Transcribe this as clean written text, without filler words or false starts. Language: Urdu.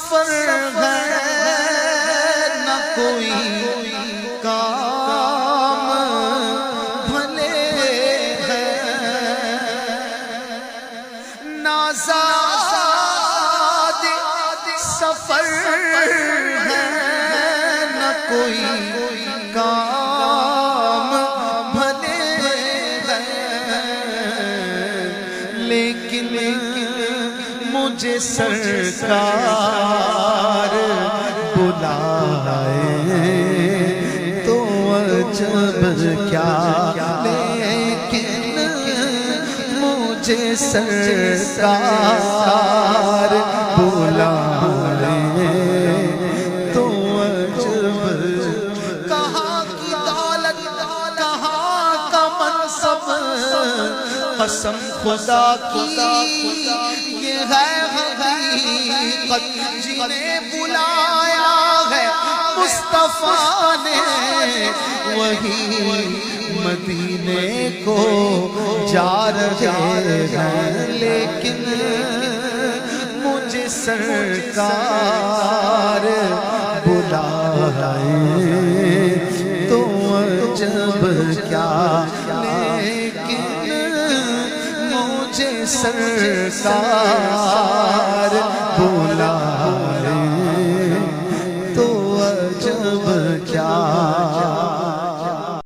سفر ہے نہ کوئی کام بھلے ہیں، نازاد سفر ہے نہ کوئی کام بھلے ہیں، لیکن مجھے سرکار بلائے تو عجب کیا، لیکن مجھے سرکار بلائے تو عجب، کہاں کی دولت کہاں کا منصب، قسم خدا کی یہ ہے حقیقت، جنہیں بلایا ہے مصطفیٰ نے وہی مدینے کو جا رہے ہیں، لیکن مجھے سرکار بلائے تو عجب کیا، لیکن مجھے سرکار بلائے